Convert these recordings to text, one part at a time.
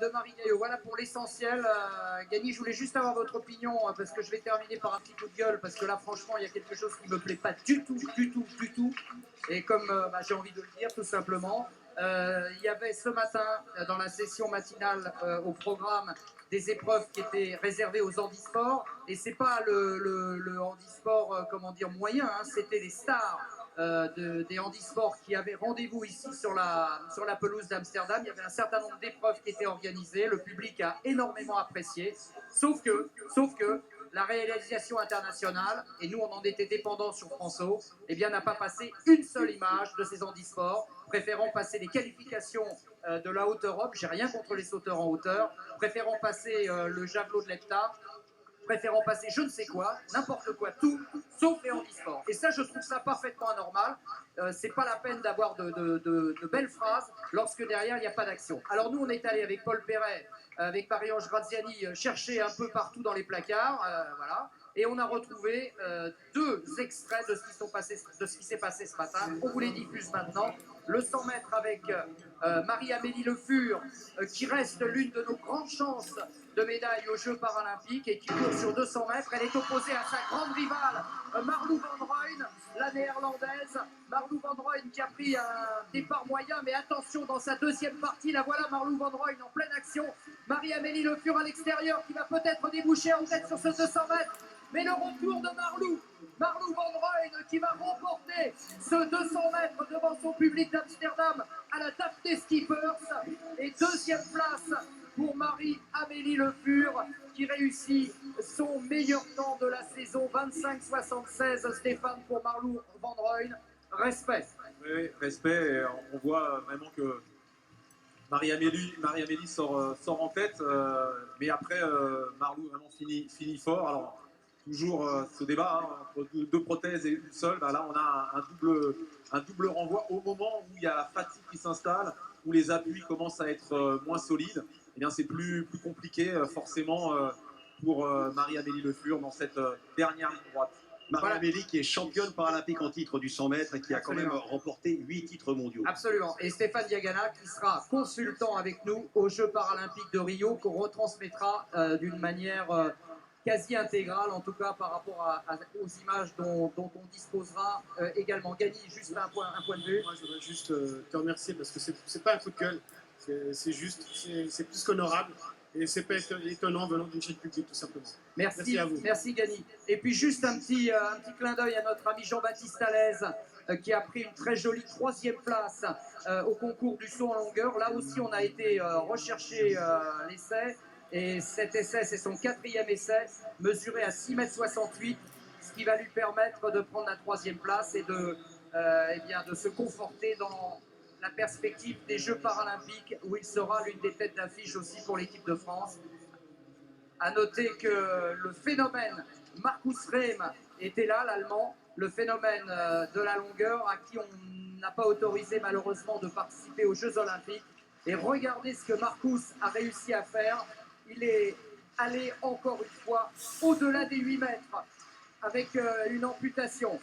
de Marie Gaillot. Voilà pour l'essentiel. Gagny, je voulais juste avoir votre opinion parce que je vais terminer par un petit coup de gueule parce que là, franchement, il y a quelque chose qui ne me plaît pas du tout, du tout, du tout. Et comme j'ai envie de le dire, tout simplement, il y avait ce matin, dans la session matinale au programme, des épreuves qui étaient réservées aux handisports. Et c'est pas le handisport, comment dire, moyen, hein, c'était les stars des handisports qui avaient rendez-vous ici sur la pelouse d'Amsterdam. Il y avait un certain nombre d'épreuves qui étaient organisées. Le public a énormément apprécié. Sauf que la réalisation internationale, et nous on en était dépendants sur François, eh bien n'a pas passé une seule image de ces handisports, préférant passer les qualifications de la haute Europe. J'ai rien contre les sauteurs en hauteur, préférant passer le javelot de l'heptare, préférant passer je ne sais quoi, n'importe quoi, tout, sauf les handisports. Et ça, je trouve ça parfaitement anormal. C'est pas la peine d'avoir de belles phrases lorsque derrière, il n'y a pas d'action. Alors nous, on est allé avec Paul Perret, avec Marie-Ange Graziani, chercher un peu partout dans les placards, voilà. Et on a retrouvé deux extraits de ce qui s'est passé ce matin. On vous les diffuse maintenant. Le 100 mètres avec Marie-Amélie Le Fur, qui reste l'une de nos grandes chances de médaille aux Jeux paralympiques et qui court sur 200 mètres. Elle est opposée à sa grande rivale, Marlou van Rooyen, la néerlandaise. Marlou van Rooyen qui a pris un départ moyen, mais attention, dans sa deuxième partie, la voilà Marlou van Rooyen en pleine action. Marie-Amélie Le Fur à l'extérieur qui va peut-être déboucher en tête sur ce 200 mètres. Mais le retour de Marlou van Rooyen qui va remporter ce 200 mètres devant son public d'Amsterdam à la Daphne Skippers. Et deuxième place pour Marie-Amélie Le Fur qui réussit son meilleur temps de la saison, 25,76. Stéphane, pour Marlou van Rooyen, respect. Oui, respect. Et on voit vraiment que Marie-Amélie sort en tête, mais après Marlou vraiment finit fort. Alors toujours ce débat hein, entre deux prothèses et une seule. Bah, là on a un double renvoi au moment où il y a la fatigue qui s'installe, où les appuis commencent à être moins solides. Eh bien c'est plus compliqué forcément pour Marie-Amélie Le Fur dans cette dernière ligne droite. Marie-Amélie qui est championne paralympique en titre du 100 mètres et qui a quand même remporté 8 titres mondiaux. Absolument. Et Stéphane Diagana qui sera consultant avec nous aux Jeux paralympiques de Rio, qu'on retransmettra d'une manière quasi intégrale, en tout cas par rapport aux images dont on disposera également. Gagny, juste un point de vue. Moi, je voudrais juste te remercier parce que c'est pas un coup de gueule, c'est juste, c'est plus qu'honorable. Et c'est pas étonnant venant d'une chaîne publique, tout simplement. Merci à vous. Merci Gagny. Et puis juste un petit clin d'œil à notre ami Jean-Baptiste Alaise qui a pris une très jolie 3e place au concours du saut en longueur. Là aussi, on a été rechercher l'essai. Et cet essai, c'est son 4e essai, mesuré à 6,68 m, ce qui va lui permettre de prendre la 3e place et de se conforter dans la perspective des Jeux paralympiques où il sera l'une des têtes d'affiche aussi pour l'équipe de France. À noter que le phénomène Markus Rehm était là, l'Allemand, le phénomène de la longueur à qui on n'a pas autorisé malheureusement de participer aux Jeux Olympiques. Et regardez ce que Markus a réussi à faire. Il est allé encore une fois au-delà des 8 mètres avec une amputation.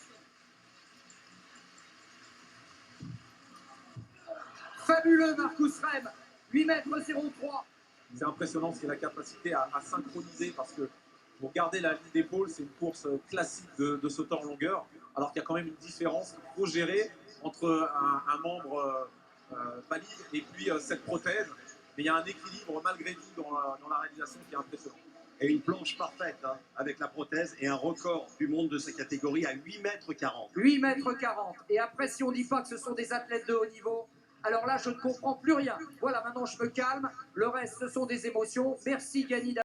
Fabuleux Markus Rehm, 8,03 m. C'est impressionnant, c'est la capacité à synchroniser parce que vous regardez la ligne d'épaule, c'est une course classique de sauteur en longueur, alors qu'il y a quand même une différence qu'il faut gérer entre un membre valide et puis cette prothèse. Mais il y a un équilibre malgré tout dans la réalisation qui est impressionnant. Et une planche parfaite hein, avec la prothèse et un record du monde de sa catégorie à 8,40 m. 8,40 m. Et après, si on ne dit pas que ce sont des athlètes de haut niveau, alors là, je ne comprends plus rien. Voilà, maintenant je me calme. Le reste, ce sont des émotions. Merci Gagny.